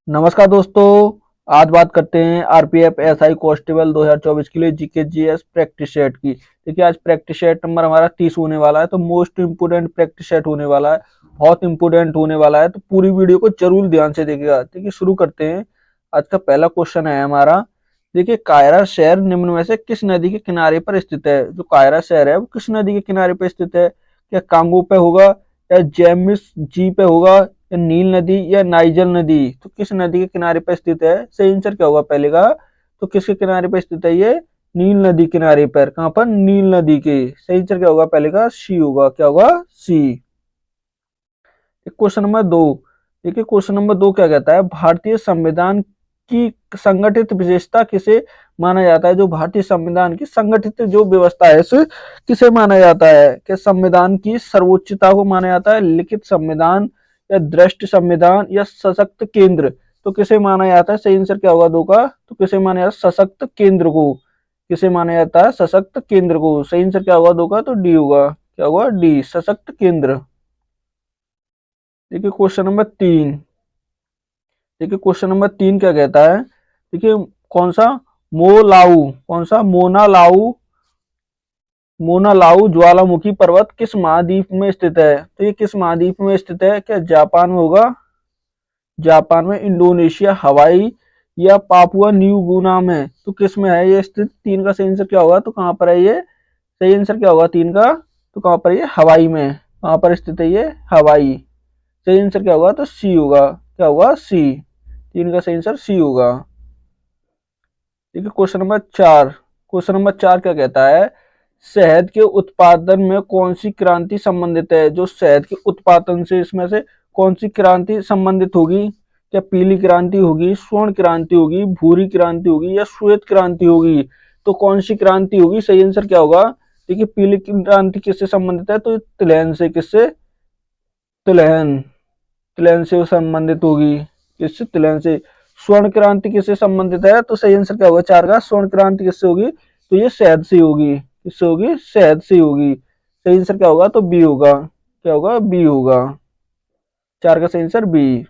नमस्कार दोस्तों। आज बात करते हैं आरपीएफ एसआई कांस्टेबल 2024 के लिए जीके जीएस प्रैक्टिस सेट की। देखिए आज प्रैक्टिस सेट नंबर हमारा 30 होने वाला है, तो मोस्ट इम्पोर्टेंट प्रैक्टिस सेट होने वाला है, बहुत इंपोर्टेंट होने वाला है। तो पूरी वीडियो को जरूर ध्यान से देखिएगा। देखिए शुरू करते हैं। आज का पहला क्वेश्चन है हमारा। देखिए कायरा शहर निम्न में से किस नदी के किनारे पर स्थित है? जो कायरा शहर है वो किस नदी के किनारे पर स्थित है? क्या कांगो पे होगा, या जेमिस जी पे होगा, या नील नदी, या नाइजर नदी? तो किस नदी के किनारे पर स्थित है? सही आंसर क्या होगा पहले का? तो किसके किनारे पर स्थित है ये? नील नदी किनारे पर। कहां पर? नील नदी के। सही आंसर क्या होगा पहले का? सी होगा। क्या होगा? सी। Question number 2। देखिए क्वेश्चन नंबर 2 क्या कहता है? भारतीय संविधान की संगठित विशेषता किसे माना जाता है? जो भारतीय संविधान की संगठित जो व्यवस्था है इसे किसे माना जाता है? क्या संविधान की सर्वोच्चता को माना जाता है, लिखित संविधान, या दृष्ट संविधान, या सशक्त केंद्र? तो किसे माना जाता है? सही आंसर क्या होगा दो का? तो किसे माना जाता है? सशक्त केंद्र को। किसे माना जाता है? सशक्त केंद्र को। सही आंसर क्या होगा दो का? तो डी होगा। क्या होगा? डी, सशक्त केंद्र। देखिए क्वेश्चन नंबर 3। देखिए क्वेश्चन नंबर 3 क्या कहता है? देखिए कौन सा मोलाऊ, कौन सा मोनालाऊ, मोनालाऊ ज्वालामुखी पर्वत किस महाद्वीप में स्थित है? तो ये किस महाद्वीप में स्थित है? क्या जापान में होगा? जापान में, इंडोनेशिया, हवाई, या पापुआ न्यू गुना में? तो किस में है ये स्थित? 3 का सही आंसर क्या होगा? तो कहां पर है ये? सही आंसर क्या होगा 3 का? तो कहां पर? ये हवाई में। कहां पर स्थित है ये? हवाई। सही आंसर क्या होगा? तो सी होगा। क्या होगा? सी। 3 का सही आंसर सी होगा। देखिए क्वेश्चन नंबर 4। क्वेश्चन नंबर 4 क्या कहता है? शहद के उत्पादन में कौन सी क्रांति संबंधित है? जो शहद के उत्पादन से इसमें से कौन सी क्रांति संबंधित होगी? क्या पीली क्रांति होगी, स्वर्ण क्रांति होगी, भूरी क्रांति होगी, या श्वेत क्रांति होगी? तो कौन सी क्रांति होगी? सही आंसर क्या होगा? देखिए पीली क्रांति किससे संबंधित है? तो तिलहन से। किससे? तिलहन। तिलहन से वो संबंधित होगी। किससे? तिलहन से। स्वर्ण क्रांति किससे संबंधित है? तो सही आंसर क्या होगा 4 का? स्वर्ण क्रांति किससे होगी? तो ये शहद से होगी। किससे होगी? शहद से होगी। सही आंसर क्या होगा? तो बी होगा। क्या होगा? बी होगा। 4 का सही आंसर बी।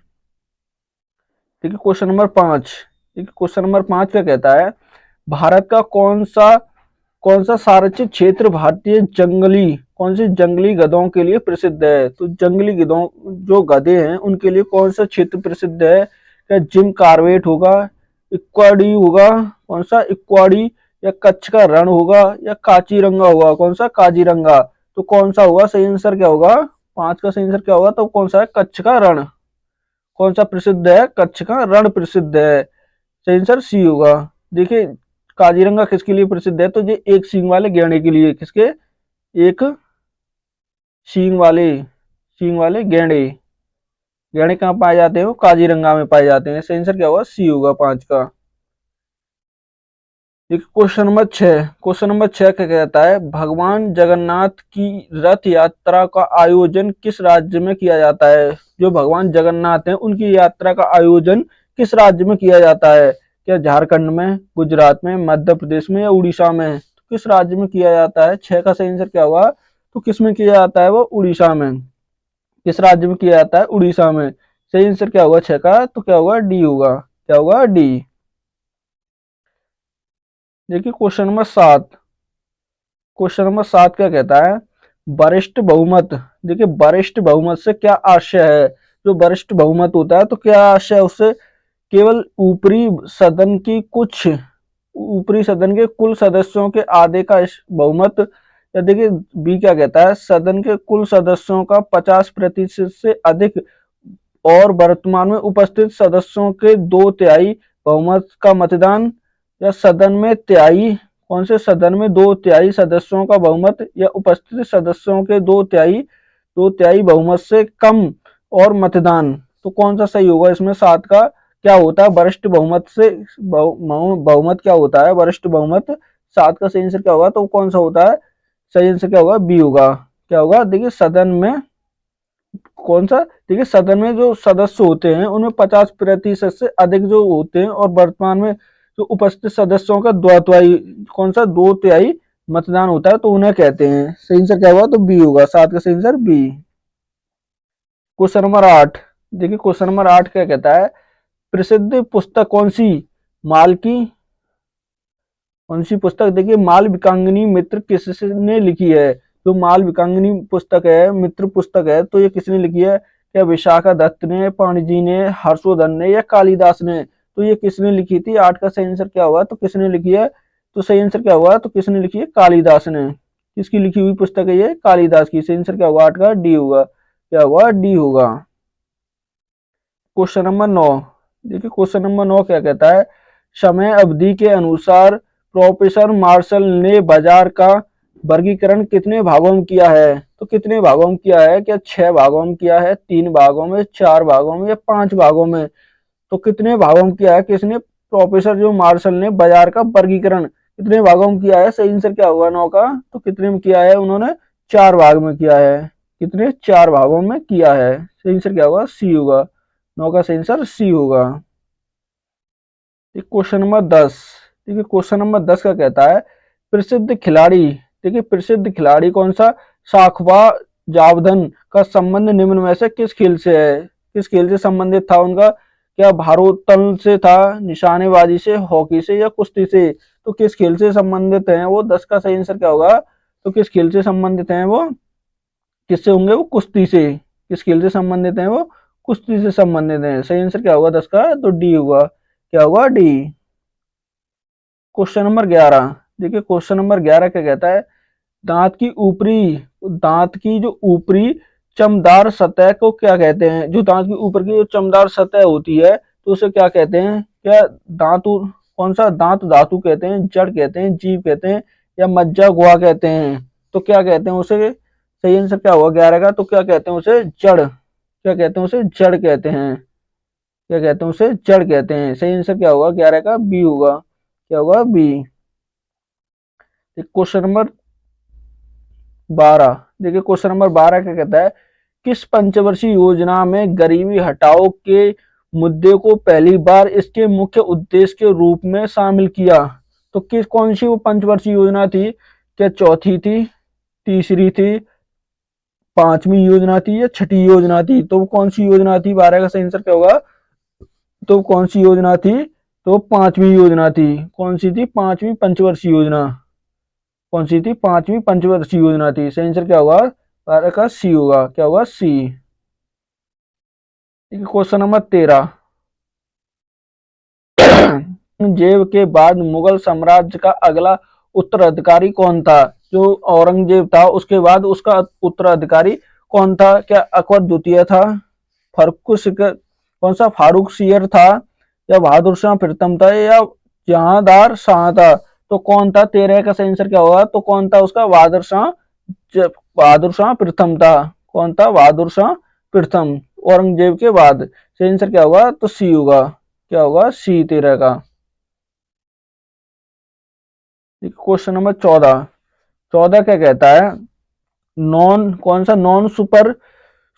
ठीक है क्वेश्चन नंबर 5। ठीक है क्वेश्चन नंबर 5 क्या कहता है? भारत का कौन सा संरक्षित क्षेत्र भारतीय जंगली, कौन सी जंगली गधों के लिए प्रसिद्ध है? तो जंगली गधों, जो गधे हैं उनके लिए कौन सा क्षेत्र प्रसिद्ध है? क्या जिम कार्बेट होगा, इक्वाडी होगा, कौन सा इक्वाडी, या कच्छ का रण होगा, या काजीरंगा होगा? कौन सा? काजीरंगा। तो कौन सा होगा? सही आंसर क्या होगा? 5 का सही आंसर क्या होगा? तो कौन सा है? कच्छ का रण। कौन सा प्रसिद्ध है? कच्छ का रण प्रसिद्ध है। सही आंसर सी होगा। देखिए काजीरंगा किसके लिए प्रसिद्ध है? तो ये एक सींग वाले गैंडे के लिए। किसके? एक सींग वाले गैंडे। गैंडे कहाँ पाए जाते हैं? वो काजीरंगा में पाए जाते हैं। सही आंसर क्या होगा? सी होगा 5 का। देखिए क्वेश्चन नंबर 6। क्वेश्चन नंबर 6 क्या कहता है? भगवान जगन्नाथ की रथ यात्रा का आयोजन किस राज्य में किया जाता है? जो भगवान जगन्नाथ हैं उनकी यात्रा का आयोजन किस राज्य में किया जाता है? क्या झारखंड में, गुजरात में, मध्य प्रदेश में, या उड़ीसा में? तो किस राज्य में किया जाता है? 6 का सही आंसर क्या होगा? तो किस में किया जाता है? वो उड़ीसा में। किस राज्य में किया जाता है? उड़ीसा में। सही आंसर क्या होगा 6 का? तो क्या होगा? डी होगा। क्या होगा? डी। देखिए क्वेश्चन नंबर 7। क्वेश्चन नंबर 7 क्या कहता है? वरिष्ठ बहुमत। देखिए वरिष्ठ बहुमत से क्या आशय है? जो वरिष्ठ बहुमत होता है तो क्या आशय है उससे? केवल ऊपरी सदन के कुल सदस्यों के आधे का बहुमत, या देखिए बी क्या कहता है? सदन के कुल सदस्यों का 50% से अधिक, और वर्तमान में उपस्थित सदस्यों के 2/3 बहुमत का मतदान, या सदन में तिहाई, कौन से? सदन में 2/3 सदस्यों का बहुमत, या उपस्थित सदस्यों के 2/3 बहुमत से कम और मतदान? तो कौन सा सही होगा इसमें? 7 का क्या होता है? वरिष्ठ बहुमत से बहुमत क्या होता है? वरिष्ठ बहुमत। 7 का सही आंसर क्या होगा? तो कौन सा होता है? सही आंसर क्या होगा? बी होगा। क्या होगा? देखिए सदन में कौन सा? देखिए सदन में जो सदस्य होते हैं उनमें 50% से अधिक जो होते हैं, और वर्तमान में जो उपस्थित सदस्यों का 2/3, कौन सा? 2/3 मतदान होता है, तो उन्हें कहते हैं। सही आंसर क्या होगा? तो बी होगा। 7 का सही आंसर बी। Question number 8। देखिए क्वेश्चन नंबर 8 क्या कहता है? प्रसिद्ध पुस्तक कौन सी? माल की कौन सी पुस्तक? देखिए, माल विकांगनी मित्र किसने लिखी है? जो माल विकांगनी पुस्तक है, मित्र पुस्तक है, तो ये किसने लिखी है? क्या विशाखा दत्त ने, पाणिजी ने, हर्षवर्धन ने या कालिदास ने? तो ये किसने लिखी थी? 8 का सही आंसर क्या होगा? तो किसने लिखी है? तो सही आंसर क्या होगा? तो किसने लिखी है? कालिदास ने। किसकी लिखी हुई पुस्तक है ये? कालिदास की। सही आंसर क्या होगा? 8 का डी होगा। क्या होगा? डी होगा। Question number 9। देखिए, क्वेश्चन नंबर 9 क्या कहता है? समय अवधि के अनुसार प्रोफेसर मार्शल ने बाजार का वर्गीकरण कितने भागों में किया है? तो कितने भागों में किया है? क्या 6 भागों में किया है, 3 भागों में, 4 भागों में या 5 भागों में? तो कितने भागों में किया है? किसने? प्रोफेसर जो मार्शल ने बाजार का वर्गीकरण कितने भागों में किया है? सही आंसर क्या होगा 9 का? तो कितने में किया है? उन्होंने 4 भाग में किया है। कितने? 4 भागों में किया है। सही आंसर क्या होगा? सी होगा। 9 का सही आंसर सी होगा। Question number 10। देखिए, क्वेश्चन नंबर 10 का कहता है प्रसिद्ध खिलाड़ी। देखिए, प्रसिद्ध खिलाड़ी कौन सा? साखवा जावधन का संबंध निम्न में से किस खेल से है? किस खेल से संबंधित था उनका? क्या भारोत्तोलन से था, निशानेबाजी से, हॉकी से या कुश्ती से? तो किस खेल से संबंधित है वो? 10 का सही आंसर क्या होगा? तो किस खेल से संबंधित है वो? किससे होंगे वो? कुश्ती से। किस खेल से संबंधित है वो? कुश्ती से संबंधित है। सही आंसर क्या होगा 10 का? तो डी होगा। क्या होगा? डी। Question number 11। देखिए, क्वेश्चन नंबर 11 क्या कहता है? दांत की जो ऊपरी चमकदार सतह को क्या कहते हैं? जो दांत की ऊपर की जो चमकदार सतह होती है, तो उसे क्या कहते हैं? क्या धातु? कौन सा? दांत धातु कहते हैं, जड़ कहते हैं, जीभ कहते हैं या मज्जा गुहा कहते हैं? तो क्या कहते हैं उसे? सही आंसर क्या होगा 11 का? तो क्या कहते हैं उसे? जड़। क्या कहते हैं उसे? जड़ कहते हैं। क्या कहते हैं उसे? जड़ कहते हैं। सही आंसर क्या होगा 11 का? बी होगा। क्या होगा? बी। Question number 12। देखिए, क्वेश्चन नंबर 12 क्या कहता है? किस पंचवर्षीय योजना में गरीबी हटाओ के मुद्दे को पहली बार इसके मुख्य उद्देश्य के रूप में शामिल किया? तो कौन सी वो पंचवर्षीय योजना थी? क्या चौथी थी, तीसरी थी, 5वीं योजना थी या छठी योजना थी? तो वो कौन सी योजना थी? 12 का सही आंसर क्या होगा? तो कौन सी योजना थी? तो 5वीं योजना थी। कौन सी थी? 5वीं पंचवर्षीय योजना। कौन सी थी? 5वीं पंचवर्षीय योजना थी। सही आंसर क्या होगा? 12 का सी होगा। क्या होगा? सी। Question number 13। औरंगजेब के बाद मुगल साम्राज्य का अगला उत्तराधिकारी कौन था? जो औरंगजेब था उसके बाद उसका उत्तराधिकारी कौन था? क्या अकबर द्वितीय था, कौन सा फारूक सियर था या बहादुर शाह प्रथम था या जहांदार शाह था? तो कौन था? 13 का सही आंसर क्या होगा? तो कौन था उसका? बहादुर शाह प्रथम था। कौन था? बहादुर शाह प्रथम, औरंगजेब के बाद। सही आंसर क्या होगा? तो सी होगा। क्या होगा? सी 13 का। Question number 14। 14 क्या कहता है? कौन सा? नॉन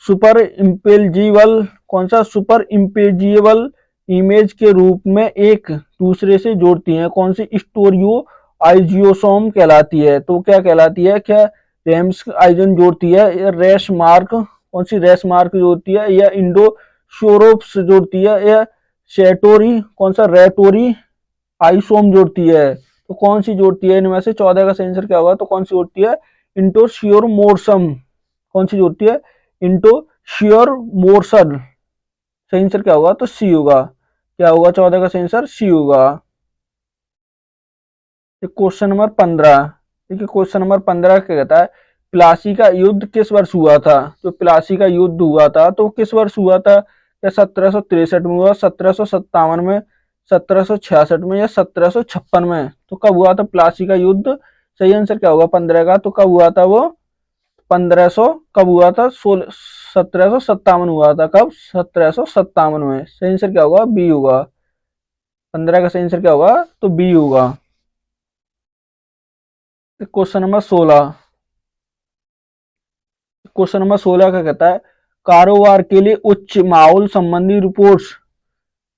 सुपर इम्पेजिबल, कौन सा? सुपर इम्पेजिबल इमेज के रूप में एक दूसरे से जोड़ती हैं, कौन सी स्टोरियो आइजियोसोम कहलाती है? तो क्या कहलाती है? क्या रेम्स आइजन जोड़ती है या रेस मार्क? कौन सी रेस मार्क जोड़ती है या इंडो शोरोप्स जोड़ती है या शेटोरी, कौन सा? रेटोरी आइसोम जोड़ती है? तो कौन सी जोड़ती है इनमें से? 14 का सही आंसर क्या होगा? तो कौन सी जोड़ती है? इंटोश्योर मोर्सम। कौन सी जोड़ती है? इंटोश्योर मोर्सल। सही आंसर क्या होगा? तो सी होगा। क्या होगा? 14 का सही आंसर सी होगा। Question number 15। देखिए, क्वेश्चन नंबर 15 क्या कहता है? प्लासी का युद्ध किस वर्ष हुआ था? तो प्लासी का युद्ध हुआ था तो किस वर्ष हुआ था? क्या 1763 में हुआ, 1757 में, 1766 में या 1756 में? तो कब हुआ था प्लासी का युद्ध? सही आंसर क्या होगा 15 का? तो कब हुआ था वो? 1500 कब हुआ था? 1757 हुआ था। कब? 1757 में। सही आंसर क्या होगा? बी होगा। 15 का सही आंसर क्या होगा? तो बी होगा। Question number 16। क्वेश्चन नंबर 16 का कहता है कारोबार के लिए उच्च माहौल संबंधी रिपोर्ट्स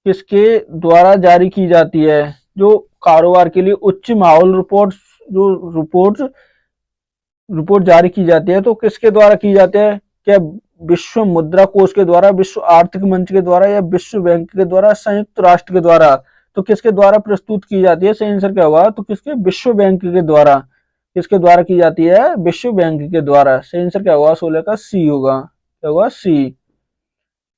किसके द्वारा जारी की जाती है? जो कारोबार के लिए उच्च माहौल रिपोर्ट जारी की जाती है तो किसके द्वारा की जाती है? क्या विश्व मुद्रा कोष के द्वारा, विश्व आर्थिक मंच के द्वारा या विश्व बैंक के द्वारा, संयुक्त राष्ट्र के द्वारा? तो किसके द्वारा प्रस्तुत की जाती है? सही आंसर क्या होगा? तो किसके? विश्व बैंक के द्वारा। किसके द्वारा की जाती है? विश्व बैंक के द्वारा। सही आंसर क्या होगा? 16 का सी होगा। क्या होगा? सी।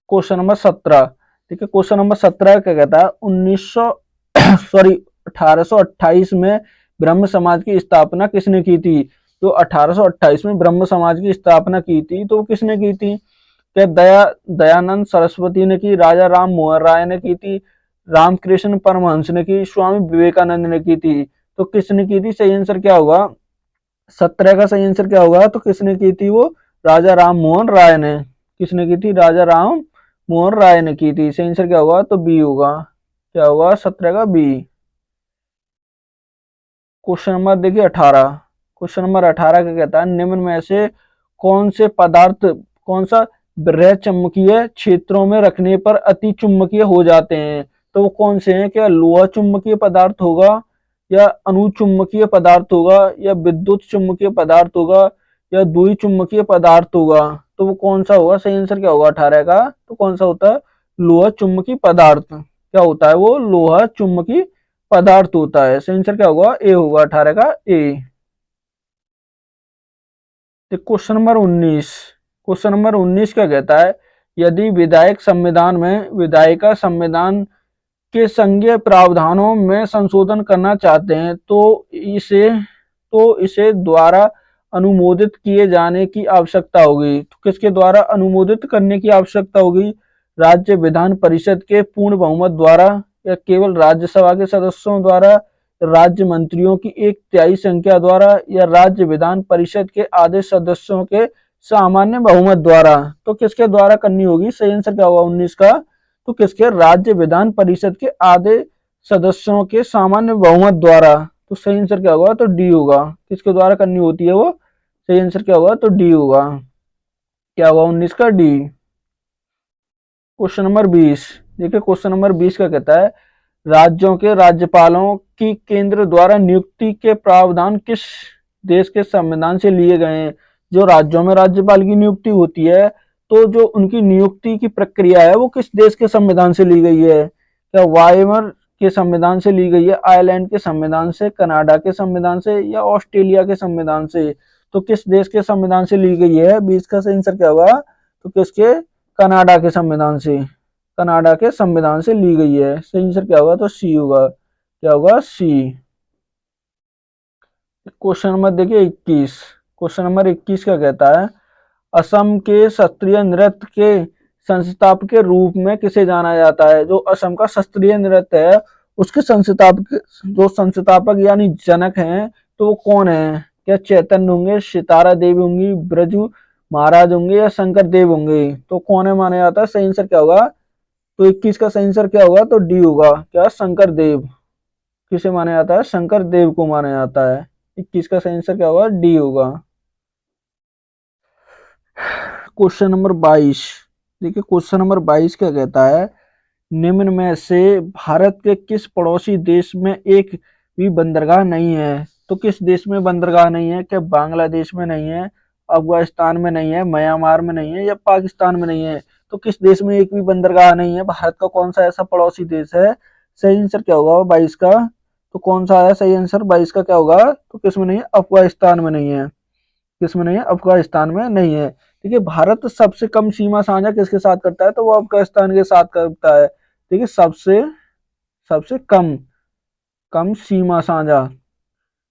Question number 17। ठीक है, क्वेश्चन नंबर 17 क्या कहता है? 1828 में ब्रह्म समाज की स्थापना किसने की थी? तो 1828 में ब्रह्म समाज की स्थापना की थी, तो किसने की थी? क्या दयानंद सरस्वती ने की, राजा राम मोहन राय ने की थी, रामकृष्ण परमहंस ने की, स्वामी विवेकानंद ने की थी? तो किसने की थी? सही आंसर क्या होगा? 17 का सही आंसर क्या होगा? तो किसने की थी वो? राजा राम मोहन राय ने। किसने की थी? राजा राम मोहन राय ने की थी। सही आंसर क्या होगा? तो बी होगा। क्या होगा? 17 का बी। क्वेश्चन नंबर देखिए 18। क्वेश्चन नंबर 18 क्या कहता है? निम्न में से कौन से पदार्थ, कौन सा बृहद चुंबकीय क्षेत्रों में रखने पर अति चुंबकीय हो जाते हैं? तो वो कौन से हैं? क्या लोहा चुंबकीय पदार्थ होगा, या अनुचुंबकीय पदार्थ होगा, या विद्युत चुंबकीय पदार्थ होगा, या द्वि चुंबकीय पदार्थ होगा? तो वो कौन सा होगा? सही आंसर क्या होगा 18 का? तो कौन सा होता है? लोहा चुंबकीय पदार्थ। क्या होता है वो? लोहा चुंबकीय पदार्थ होता है। सही आंसर क्या होगा? ए होगा 18 का A. Question number 19। Question number 19 क्या कहता है? यदि विधायक संविधान में विधायिका संविधान के संघीय प्रावधानों में संशोधन करना चाहते हैं, तो इसे द्वारा अनुमोदित किए जाने की आवश्यकता होगी। तो किसके द्वारा अनुमोदित करने की आवश्यकता होगी? राज्य विधान परिषद के पूर्ण बहुमत द्वारा, या केवल राज्यसभा के सदस्यों द्वारा, राज्य मंत्रियों की 1/3 संख्या द्वारा, या राज्य विधान परिषद के आधे सदस्यों के सामान्य बहुमत द्वारा? तो किसके द्वारा करनी होगी? सही आंसर क्या होगा 19 का? तो किसके? राज्य विधान परिषद के आधे सदस्यों के सामान्य बहुमत द्वारा। तो सही आंसर क्या होगा? तो डी होगा। किसके द्वारा करनी होती है वो? सही आंसर क्या होगा? तो डी होगा। क्या होगा 19 का? डी। Question number 20। देखिए क्वेश्चन नंबर 20 का कहता है? राज्यों के राज्यपालों की केंद्र द्वारा नियुक्ति के प्रावधान किस देश के संविधान से लिए गए हैं? जो राज्यों में राज्यपाल की नियुक्ति होती है, तो जो उनकी नियुक्ति की प्रक्रिया है वो किस देश के संविधान से ली गई है? क्या वाइमर के संविधान से ली गई है, आयरलैंड के संविधान से, कनाडा के संविधान से, या ऑस्ट्रेलिया के संविधान से? तो किस देश के संविधान से ली गई है? 20 का सही आंसर क्या होगा? तो किसके? कनाडा के संविधान से। कनाडा के संविधान से ली गई है। सही आंसर क्या होगा? तो सी होगा। क्या होगा? सी। क्वेश्चन नंबर देखिए 21। क्वेश्चन नंबर 21 का कहता है? असम के शास्त्रीय नृत्य के संस्थापक के रूप में किसे जाना जाता है? जो असम का शास्त्रीय नृत्य है उसके संस्थापक यानी जनक हैं, तो वो कौन है? क्या चैतन्य होंगे, सितारा देवी होंगी, ब्रजू महाराज होंगे, या शंकर देव होंगे? तो कौन है माना जाता है? सही आंसर क्या होगा? तो 21 का सही आंसर क्या होगा? तो डी होगा। क्या? शंकर देव। किसे माना जाता है? शंकर देव को माना जाता है। 21 का सही आंसर क्या होगा? डी होगा। Question number 22। देखिए क्वेश्चन नंबर 22 क्या कहता है? निम्न में से भारत के किस पड़ोसी देश में एक भी बंदरगाह नहीं है? तो किस देश में बंदरगाह नहीं है? क्या बांग्लादेश में नहीं है, अफगानिस्तान में नहीं है, म्यांमार में नहीं है, या पाकिस्तान में नहीं है? तो किस देश में एक भी बंदरगाह नहीं है? भारत का कौन सा ऐसा पड़ोसी देश है? सही आंसर क्या होगा 22 का? तो कौन सा है सही आंसर 22 का? क्या होगा? तो किस में नहीं है? अफगानिस्तान में नहीं है। किस में नहीं है? अफगानिस्तान में नहीं है। देखिए भारत सबसे कम सीमा साझा किसके साथ करता है? तो वो अफगानिस्तान के साथ करता है। देखिए सबसे सबसे कम कम सीमा साझा,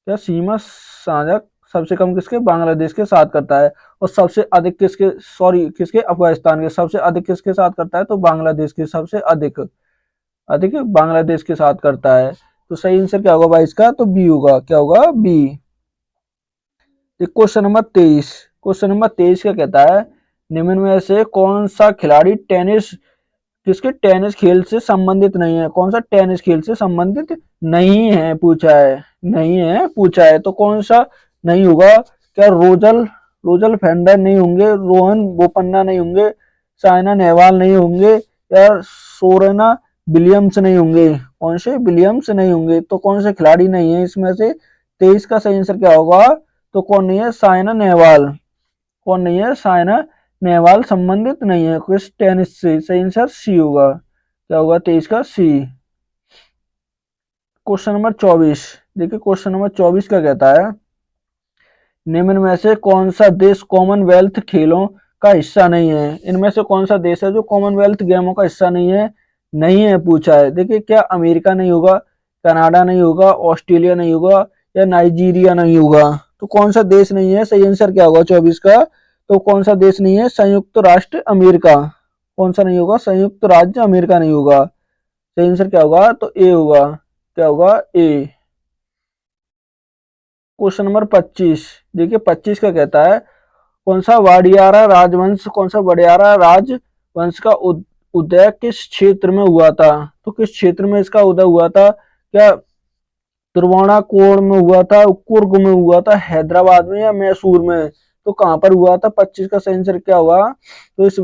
क्या सीमा साझा सबसे कम किसके? बांग्लादेश के साथ करता है। और सबसे अधिक किसके? सॉरी किसके? अफगानिस्तान के। सबसे अधिक किसके साथ करता है? तो बांग्लादेश के। सबसे अधिक अधिक बांग्लादेश के साथ करता है। तो सही आंसर क्या होगा 22 का? तो बी होगा। क्या होगा? B. Question number 23। Question number 23 क्या कहता है? निम्न में से कौन सा खिलाड़ी टेनिस खेल से संबंधित नहीं है? कौन सा टेनिस खेल से संबंधित नहीं है पूछा है? नहीं है पूछा है, तो कौन सा नहीं होगा? क्या रोजर फेडरर नहीं होंगे, रोहन बोपन्ना नहीं होंगे, साइना नेहवाल नहीं होंगे, या सोरेना विलियम्स नहीं होंगे? कौन से विलियम्स नहीं होंगे? तो कौन से खिलाड़ी नहीं है इसमें से? 23 का सही आंसर क्या होगा? तो कौन नहीं है? साइना नेहवाल। कौन नहीं है? साइना नेहवाल संबंधित नहीं है किस टेनिस से। सही आंसर सी होगा। क्या होगा 23 का सी। Question number 24। देखिए क्वेश्चन नंबर 24 का कहता है निम्न में से कौन सा देश कॉमनवेल्थ खेलों का हिस्सा नहीं है। इनमें से कौन सा देश है जो कॉमनवेल्थ गेमों का हिस्सा नहीं है पूछा है। देखिए क्या अमेरिका नहीं होगा, कनाडा नहीं होगा, ऑस्ट्रेलिया नहीं होगा या नाइजीरिया नहीं होगा। तो कौन सा देश नहीं है, सही आंसर क्या होगा 24 का। तो कौन सा देश नहीं है, संयुक्त राष्ट्र अमेरिका। कौन सा नहीं होगा, संयुक्त राज्य अमेरिका नहीं होगा। सही आंसर क्या होगा, तो ए होगा। क्या होगा, ए। Question number 25। देखिए 25 का कहता है कौन सा वाडियारा राजवंश का उदय किस क्षेत्र में हुआ था। तो किस क्षेत्र में इसका उदय हुआ था। क्या त्रिवेणाकोण में हुआ था, कुर्ग में हुआ था, हैदराबाद में या मैसूर में। तो कहां पर हुआ था। 25 का सही आंसर क्या हुआ। तो इस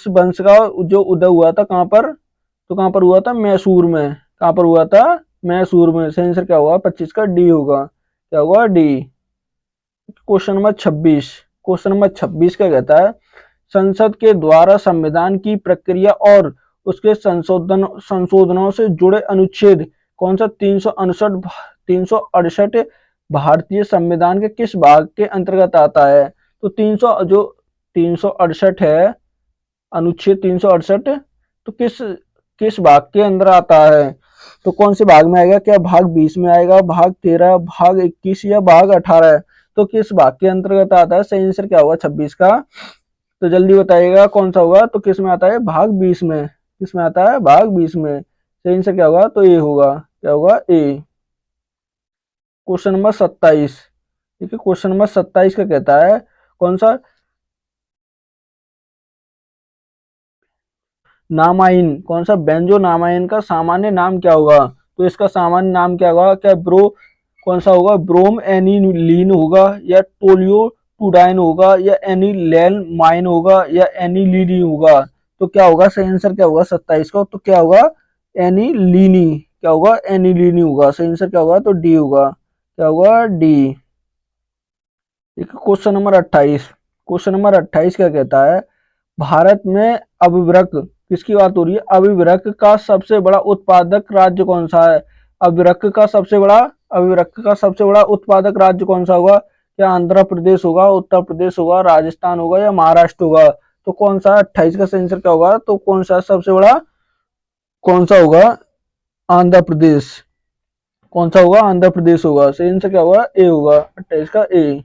वंश का जो उदय हुआ था कहां पर, तो कहां पर हुआ था, मैसूर में। कहां पर हुआ था, मैसूर में। सही आंसर क्या होगा 25 का डी होगा। क्या होगा, D. Question number 26। Question number 26 का कहता है संसद के द्वारा संविधान की प्रक्रिया और उसके संशोधनों से जुड़े अनुच्छेद कौन सा 368 भारतीय संविधान के किस भाग के अंतर्गत आता है। तो 368 है, अनुच्छेद 368, तो किस किस भाग के अंदर आता है। तो कौन से भाग में आएगा, क्या भाग 20 में आएगा, भाग 13, भाग 21 या भाग 18। तो किस भाग के अंतर्गत आता है। सही आंसर क्या होगा 26 का। तो जल्दी बताइएगा कौन सा होगा। तो किस में आता है, भाग 20 में। किस में आता है, भाग 20 में। सही आंसर क्या होगा, तो ए होगा। क्या होगा, ए। Question number 27। ठीक है, क्वेश्चन नंबर 27 का कहता है कौन सा नामाइन, कौन सा बेंजो नामाइन का सामान्य नाम क्या होगा। तो इसका सामान्य नाम क्या होगा। क्या कौन सा होगा, ब्रोम एनिलीन होगा या टोलियो टूडाइन होगा या एनिलेन माइन होगा या एनिलीनी होगा। तो क्या होगा, सही आंसर क्या होगा 27 का। तो क्या होगा, एनिलीनी। क्या होगा, एनिलीनी होगा। सही आंसर क्या होगा, तो डी होगा। क्या होगा, D. Question number 28। Question number 28 क्या कहता है भारत में अभिवृक, किसकी बात हो रही है, अभिवृक का सबसे बड़ा उत्पादक राज्य कौन सा है। अभिवृक का सबसे बड़ा उत्पादक राज्य कौन सा होगा। क्या आंध्र प्रदेश होगा, उत्तर प्रदेश होगा, राजस्थान होगा या महाराष्ट्र होगा। तो कौन सा 28 का आंसर क्या होगा। तो कौन सा सबसे बड़ा, कौन सा होगा, आंध्र प्रदेश। कौन सा होगा, आंध्र प्रदेश होगा। सही आंसर क्या होगा, ए होगा, 28 का A.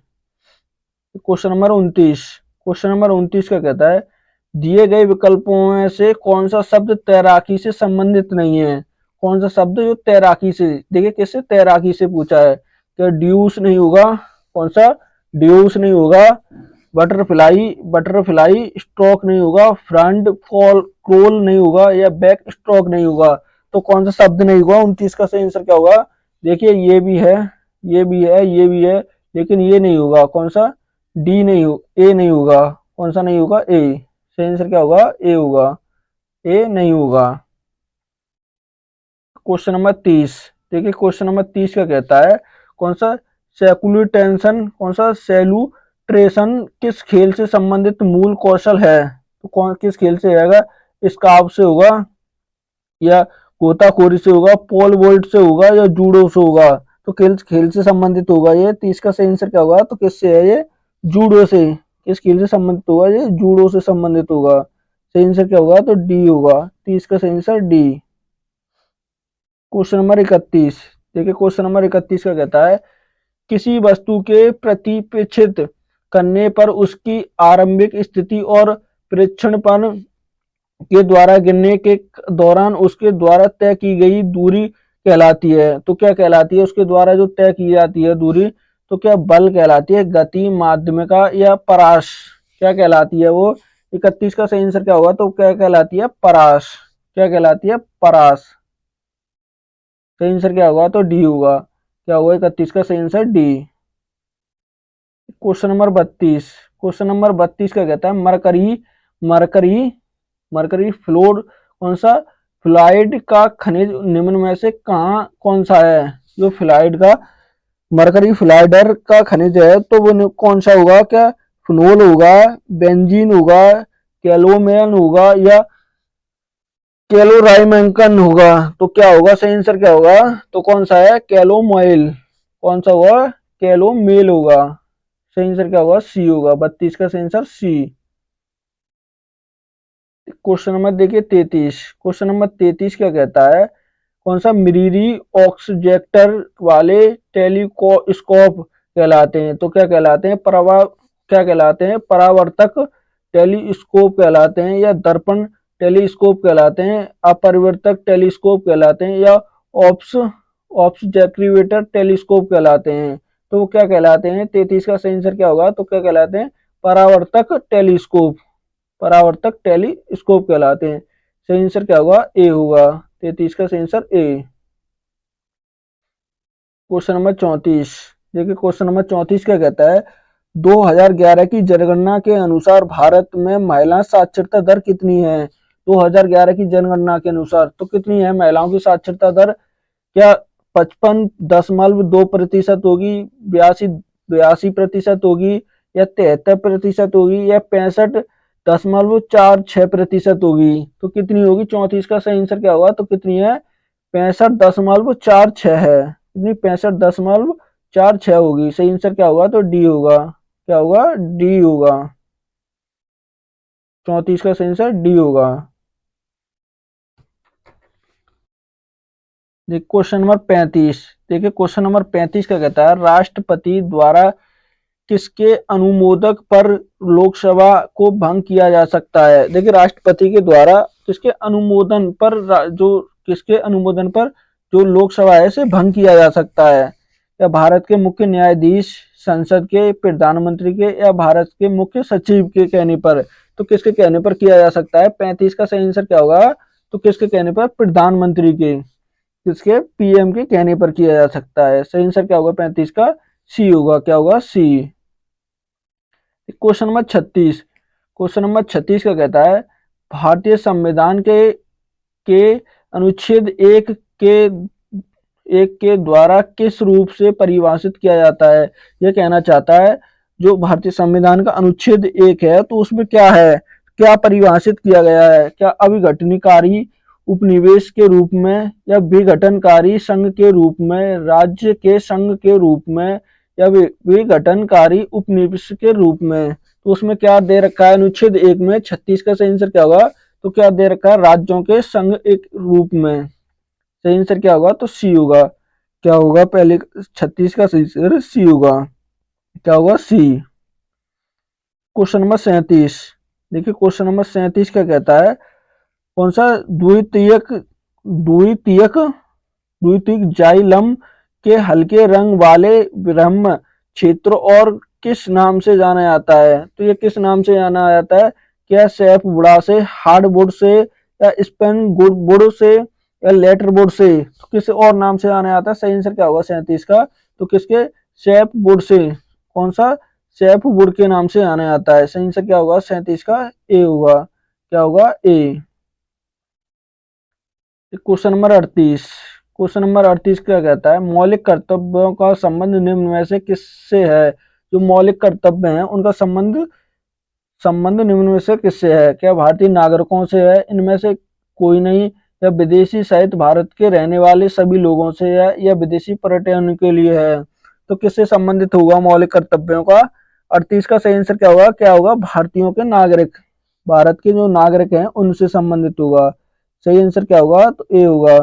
Question number 29। Question number 29 का कहता है दिए गए विकल्पों में से कौन सा शब्द तैराकी से संबंधित नहीं है। कौन सा शब्द जो तैराकी से, देखिए किससे, तैराकी से पूछा है। क्या ड्यूस नहीं होगा, कौन सा, ड्यूस नहीं होगा, बटरफ्लाई स्ट्रोक नहीं होगा, फ्रंट क्रोल नहीं होगा या बैक स्ट्रोक नहीं होगा। तो कौन सा शब्द नहीं होगा। 29 का सही आंसर क्या होगा। देखिए ये भी है, ये भी है, ये भी है, लेकिन ये नहीं होगा। कौन सा, डी नहीं हो, ए नहीं होगा। कौन सा नहीं होगा, ए। सही आंसर क्या होगा, ए होगा। ए नहीं होगा। Question number 30। देखिए क्वेश्चन नंबर 30 का कहता है कौन सा सेलुट्रेशन किस खेल से संबंधित मूल कौशल है। तो कौन किस खेल से आएगा, स्कार्फ से होगा या गोताखोरी से होगा, पोल वोल्ट से होगा या जूडो से होगा। तो खेल से संबंधित होगा ये। 30 का सही आंसर क्या होगा। तो किससे है ये, जूडो से। किस खेल से संबंधित होगा, ये जूडो से संबंधित होगा। सही आंसर क्या होगा, तो डी होगा। 30 का सही आंसर डी। Question number 31। देखिए क्वेश्चन नंबर 31 का कहता है किसी वस्तु के प्रतिपेक्षित करने पर उसकी आरंभिक स्थिति और परीक्षणपण के द्वारा गिनने के दौरान उसके द्वारा तय की गई दूरी कहलाती है। तो क्या कहलाती है, उसके द्वारा जो तय की जाती है दूरी। तो क्या बल कहलाती है, गति, माध्यमिका या परास। क्या कहलाती है वो। 31 का सही आंसर क्या होगा। तो क्या कहलाती है, परास। क्या कहलाती है, परास। सही आंसर क्या होगा, तो डी होगा। क्या होगा 31 का सही answer D. Question number 32। Question number 32 का कहता है मरकरी मरकरी फ्लोर कौन सा फ्लाइड का खनिज निम्न में से कौन सा है। जो फ्लाइड का, मरकरी फ्लाइडर का खनिज है तो वो कौन सा होगा। क्या फिनोल होगा, बेंजीन होगा, कैलोमेन होगा या कैलोराइमेंकन होगा। तो क्या होगा, सही आंसर क्या होगा, तो कौन सा है, कैलोमोइल। कौन सा होगा, कैलोमेल होगा। सही आंसर क्या होगा, सी होगा। 32 का सही आंसर सी। क्वेश्चन नंबर देखिए 33। क्वेश्चन नंबर 33 क्या कहता है, कौन सा मिरीरी ऑक्सजेक्टर वाले टेलीस्कोप कहलाते हैं। तो क्या कहलाते हैं, क्या कहलाते हैं, परावर्तक टेलीस्कोप कहलाते हैं या दर्पण टेलीस्कोप कहलाते हैं, अपरिवर्तक टेलीस्कोप कहलाते हैं या ऑप्स ऑब्सर्वेटर टेलीस्कोप कहलाते हैं। तो वो क्या कहलाते हैं, 33 का सही आंसर क्या होगा, तो क्या कहलाते हैं, परावर्तक टेलीस्कोप। परावर्तक टेलीस्कोप कहलाते हैं। सही आंसर क्या होगा, ए होगा। 33 का सही आंसर ए। क्वेश्चन नंबर 34 देखिए, क्वेश्चन नंबर 34 क्या कहता है, 2011 की जनगणना के अनुसार भारत में महिला साक्षरता दर कितनी है। 2011 की जनगणना के अनुसार तो कितनी है महिलाओं की साक्षरता दर, क्या 55.2% होगी, 82% होगी या 73% होगी या 65.46% होगी। तो कितनी होगी, 34 का सही आंसर क्या होगा, तो कितनी है, 65.46 है। कितनी, 65.46 होगी। सही आंसर क्या होगा, तो डी होगा। क्या होगा, डी होगा। 34 का सही आंसर डी होगा। देखिए क्वेश्चन नंबर 35। देखिए क्वेश्चन नंबर 35 का कहता है, राष्ट्रपति द्वारा किसके अनुमोदक पर लोकसभा को भंग किया जा सकता है। देखिए राष्ट्रपति के द्वारा किसके अनुमोदन पर किसके अनुमोदन पर जो लोकसभा है इसे भंग किया जा सकता है, या भारत के मुख्य न्यायाधीश, संसद के, प्रधानमंत्री के या भारत के मुख्य सचिव के कहने पर। तो किसके कहने पर किया जा सकता है, 35 का सही आंसर क्या होगा, तो किसके कहने पर, प्रधानमंत्री के, किसके, पीएम के कहने पर किया जा सकता है। सही आंसर क्या होगा, 35 का सी होगा। क्या होगा, C. Question number 36। Question number 36 का कहता है, भारतीय संविधान के अनुच्छेद एक के द्वारा किस रूप से परिभाषित किया जाता है। यह कहना चाहता है, जो भारतीय संविधान का अनुच्छेद 1 है तो उसमें क्या है, क्या परिभाषित किया गया है, क्या अविघटनकारी उपनिवेश के रूप में या विघटनकारी संघ के रूप में, राज्य के संघ के रूप में या विघटनकारी उपनिवेश के रूप में। तो उसमें क्या दे रखा है, अनुच्छेद 1 में 36 का सही आंसर क्या होगा, तो क्या दे रखा है, राज्यों के संघ एक रूप में। सही आंसर क्या होगा, तो सी होगा। क्या होगा, पहले 36 का सही आंसर सी होगा। क्या होगा, सी। Question number 37। देखिए क्वेश्चन नंबर 37 क्या कहता है, कौन सा द्वितीयक द्वितीयक द्वितीयक जाइलम के हल्के रंग वाले ब्रह्म क्षेत्र और किस नाम से जाना जाता है। तो ये किस नाम से जाना जाता है, क्या सेफ वुड से, हार्डवुड से या स्पेन वुड से या लेटर वुड से। तो किसी और नाम से जाना जाता है। सही आंसर क्या होगा, 37 का, तो किसके, सेफ वुड से। कौन सा, सेफ वुड के नाम से जाना जाता है। सही आंसर क्या होगा, 37 का ए होगा। क्या होगा, A. Question number 38। Question number 38 क्या कहता है, मौलिक कर्तव्यों का संबंध निम्न में से किससे है। जो मौलिक कर्तव्य हैं उनका संबंध संबंध निम्न में से किससे है, क्या भारतीय नागरिकों से है, इनमें से कोई नहीं, या विदेशी सहित भारत के रहने वाले सभी लोगों से है, या विदेशी पर्यटन के लिए है। तो किससे संबंधित होगा मौलिक कर्तव्यों का। 38 का सही आंसर क्या होगा, क्या होगा, भारतीयों के नागरिक, भारत के जो नागरिक हैं उनसे संबंधित होगा। सही आंसर क्या होगा, तो ए होगा।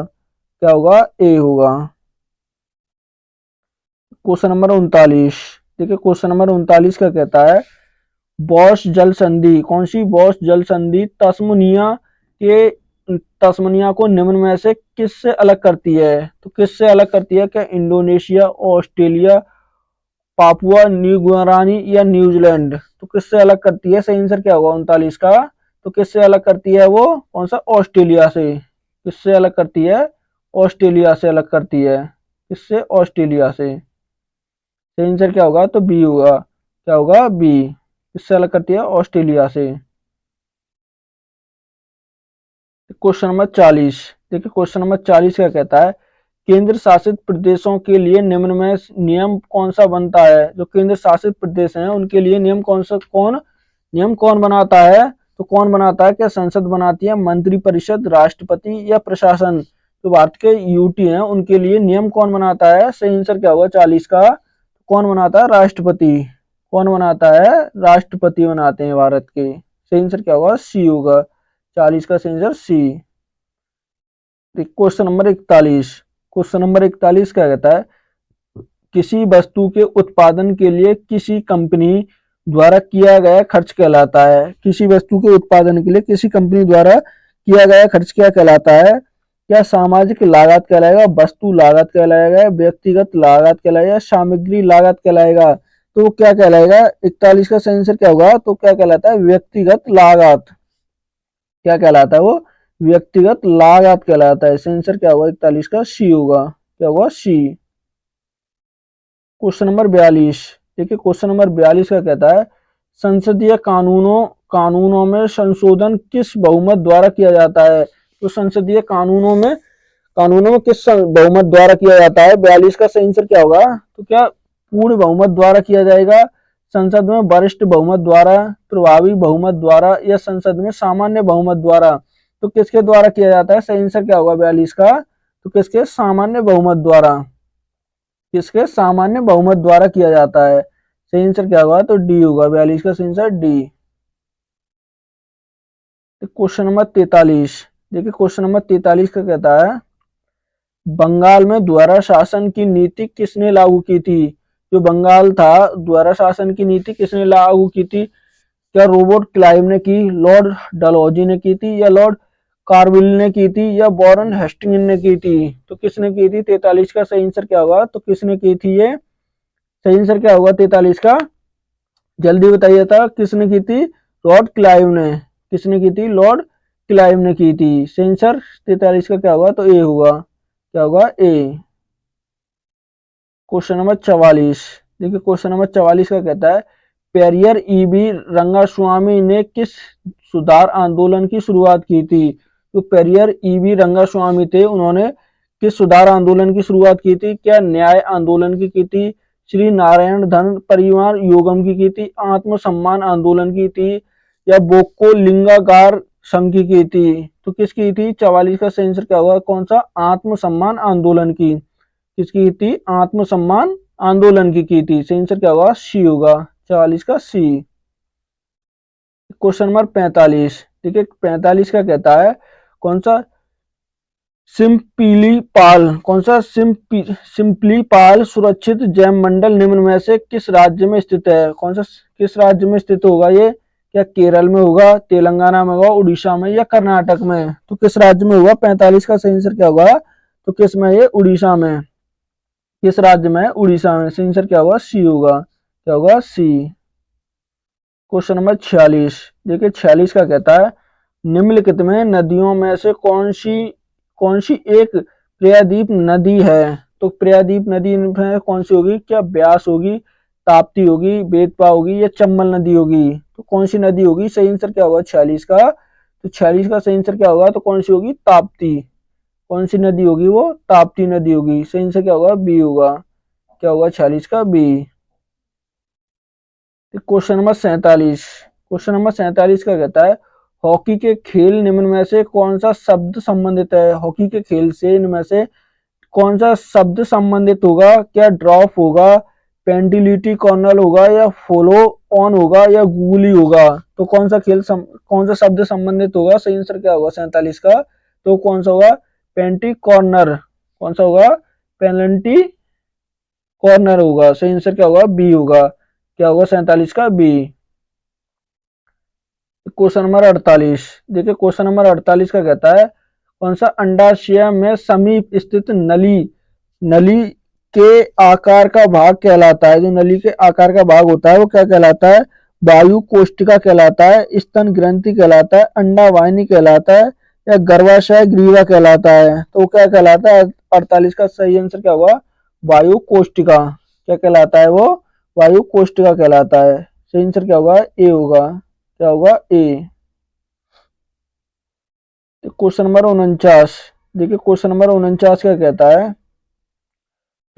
क्या होगा, ए होगा। Question number 39। देखिए क्वेश्चन नंबर 39 का कहता है, बॉस जल संधि, कौन सी बॉस जल संधि तस्मानिया को निम्न में से किससे अलग करती है। तो किससे अलग करती है, क्या Indonesia, Australia, Papua New Guinea या न्यूजीलैंड। तो किससे अलग करती है। सही आंसर क्या होगा, 39 का, तो किससे अलग करती है वो, कौन सा, ऑस्ट्रेलिया से। किससे अलग करती है, ऑस्ट्रेलिया से अलग करती है। किससे, ऑस्ट्रेलिया से। सही आंसर क्या होगा, तो बी होगा। क्या होगा, बी। किससे अलग करती है, ऑस्ट्रेलिया से। Question number 40। देखिए क्वेश्चन नंबर 40 क्या कहता है, केंद्र शासित प्रदेशों के लिए निम्न में नियम कौन सा बनता है? जो केंद्र शासित प्रदेश हैं उनके लिए नियम कौन बनाता है? तो कौन बनाता है? क्या संसद बनाती है, मंत्रिपरिषद, राष्ट्रपति या प्रशासन? तो भारत के यूटी हैं उनके लिए नियम कौन बनाता है? सही आंसर क्या होगा 40 का? कौन बनाता है? राष्ट्रपति। कौन बनाता है? राष्ट्रपति बनाते हैं भारत के। सही आंसर क्या होगा? सी होगा। 40 का सही answer C. Question number 41। Question number 41 क्या कहता है? किसी वस्तु के उत्पादन के लिए किसी कंपनी द्वारा किया गया खर्च कहलाता है। किसी वस्तु के उत्पादन के लिए किसी कंपनी द्वारा किया गया खर्च क्या कहलाता है? क्या सामाजिक लागत कहलाएगा, वस्तु लागत कहलाएगा, व्यक्तिगत लागत कहलाएगा, सामग्री लागत कहलाएगा? तो वो क्या कहलाएगा? 41 का सही आंसर क्या होगा? तो क्या कहलाता है? व्यक्तिगत लागत। क्या कहलाता है वो? व्यक्तिगत लागत कहलाता है। सही आंसर क्या होगा? 41 का सी होगा। क्या होगा? सी। Question number 42। देखिए क्वेश्चन नंबर 42 का कहता है संसदीय कानूनों में संशोधन किस बहुमत द्वारा किया जाता है? तो संसदीय कानूनों में किस बहुमत द्वारा किया जाता है? 42 का सही आंसर क्या होगा? तो क्या पूर्ण बहुमत द्वारा किया जाएगा, संसद में वरिष्ठ बहुमत द्वारा, प्रभावी बहुमत द्वारा या संसद में सामान्य बहुमत द्वारा? तो किसके द्वारा किया जाता है? सही आंसर क्या होगा 42 का? तो किसके? सामान्य बहुमत द्वारा। किसके? सामान्य बहुमत द्वारा किया जाता है। सही आंसर क्या होगा? तो डी होगा। 42 का सही आंसर डी। Question number 43। देखिए क्वेश्चन नंबर 43 का कहता है बंगाल में द्वारा शासन की नीति किसने लागू की थी? जो बंगाल था, द्वारा शासन की नीति किसने लागू की थी? क्या रॉबर्ट क्लाइव ने की, लॉर्ड डलहौजी ने की थी या लॉर्ड कार्विल ने की थी या वॉरेन हेस्टिंग्स ने की थी? तो किसने की थी? 43 का सही आंसर क्या होगा? तो किसने की थी ये? सही आंसर क्या होगा 43 का? जल्दी बताइए था। किसने की थी? लॉर्ड क्लाइव ने। किसने की थी? लॉर्ड क्लाइव ने की थी। सही आंसर 43 का क्या होगा? तो ए होगा। क्या होगा? ए। Question number 44। देखिए क्वेश्चन नंबर 44 का कहता है पेरियर ईबी रंगास्वामी ने किस सुधार आंदोलन की शुरुआत की थी? तो पेरियर ईबी रंगास्वामी थे, उन्होंने किस सुधार आंदोलन की शुरुआत की थी? क्या न्याय आंदोलन की थी, श्री नारायण धन परिवार योगम की थी, आत्मसम्मान आंदोलन की थी या बोक्को लिंगागार संघ की थी? तो किसकी थी? 44 का सही आंसर क्या होगा? कौन सा? आत्मसम्मान आंदोलन की। किसकी थी? आत्मसम्मान आंदोलन की थी। सही आंसर क्या होगा? सी होगा। 44 का सी। Question number 45। ठीक है 45 का कहता है कौन सा सिंपली पाल सुरक्षित जैव मंडल निम्न में से किस राज्य में स्थित है? कौन सा किस राज्य में स्थित होगा ये? क्या केरल में होगा, तेलंगाना में होगा, उड़ीसा में या कर्नाटक में? तो किस राज्य में होगा? 45 का सही आंसर क्या होगा? तो किस में? ये उड़ीसा में। किस राज्य में? उड़ीसा में। सही आंसर क्या होगा? सी होगा। क्या होगा? सी। Question number 46। देखिए 46 का कहता है निम्नलिखित में नदियों में से कौन सी एक प्रायद्वीप नदी है? तो प्रायद्वीप नदी में कौन सी होगी? क्या ब्यास होगी, ताप्ती होगी, बेतवा होगी या चंबल नदी होगी? तो कौन सी नदी होगी? सही आंसर क्या होगा 46 का? तो 46 का सही आंसर क्या होगा? तो कौन सी होगी? ताप्ती। कौन सी नदी होगी वो? ताप्ती नदी होगी। सही आंसर क्या होगा? बी होगा। क्या होगा? 46 का B. Question number 47। Question number 47 का कहता है हॉकी के खेल निम्न में से कौन सा शब्द संबंधित है? हॉकी के खेल से इनमें से कौन सा शब्द संबंधित होगा? क्या ड्रॉप होगा, पेंडिलिटी कॉर्नर होगा या फॉलो ऑन होगा या गूगली होगा? तो कौन सा शब्द संबंधित होगा? सही आंसर क्या होगा 47 का? तो कौन सा होगा? पेंटी कॉर्नर। कौन सा होगा? पेनल्टी कॉर्नर होगा। सही आंसर क्या होगा? बी होगा। क्या होगा? 47 का बी। Question number 48। देखिए क्वेश्चन नंबर 48 का कहता है कौन सा अंडाशय में समीप स्थित नली के आकार का भाग कहलाता है? जो नली के आकार का भाग होता है वो क्या कहलाता है? वायु कोष्टिका कहलाता है, स्तन ग्रंथि कहलाता है, अंडा वाहिनी कहलाता है या गर्भाशय ग्रीवा कहलाता है? तो क्या कहलाता है? 48 का सही आंसर क्या होगा? वायु कोष्टिका। क्या कहलाता है वो? वायु कोष्टिका कहलाता है। सही आंसर क्या होगा? ए होगा। क्या होगा? ए। Question number 49। देखिए क्वेश्चन नंबर 49 क्या कहता है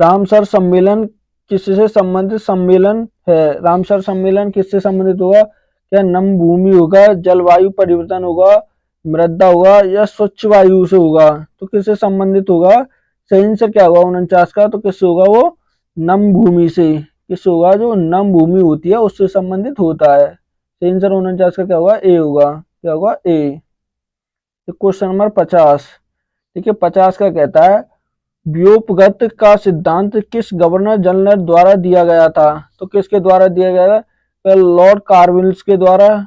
रामसर सम्मेलन किससे संबंधित सम्मेलन है? रामसर सम्मेलन किससे संबंधित होगा? क्या नम भूमि होगा, जलवायु परिवर्तन होगा, मृदा होगा या स्वच्छ वायु से होगा? तो किससे संबंधित होगा? सही आंसर क्या होगा 49 का? तो किससे होगा वो? नम भूमि से। किससे होगा? जो नम भूमि होती है उससे संबंधित होता है। सही आंसर 49 का क्या होगा? ए होगा। क्या होगा? ए। Question number 50। देखिए 50 का कहता है व्युत्पत्ति का सिद्धांत किस गवर्नर जनरल द्वारा दिया गया था? तो किसके द्वारा दिया गया था? तो लॉर्ड कार्नवालिस के द्वारा,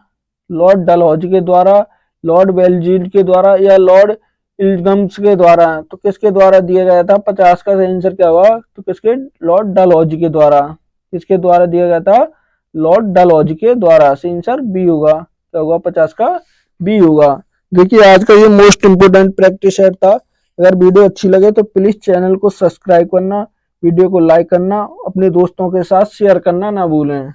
लॉर्ड डलहौजी के द्वारा, लॉर्ड वेल्लेस्ली के द्वारा या लॉर्ड इल्डमस के द्वारा? तो किसके द्वारा दिया गया था? 50 का आंसर क्या होगा? तो किसके? लॉर्ड डलहौजी के द्वारा। किसके द्वारा दिया गया था? लॉर्ड डलहौजी के द्वारा। आंसर बी होगा। क्या होगा? 50 का बी होगा। देखिए आज का ये मोस्ट इंपोर्टेंट प्रैक्टिस सेट था। अगर वीडियो अच्छी लगे तो प्लीज चैनल को सब्सक्राइब करना, वीडियो को लाइक करना, अपने दोस्तों के साथ शेयर करना ना भूलें।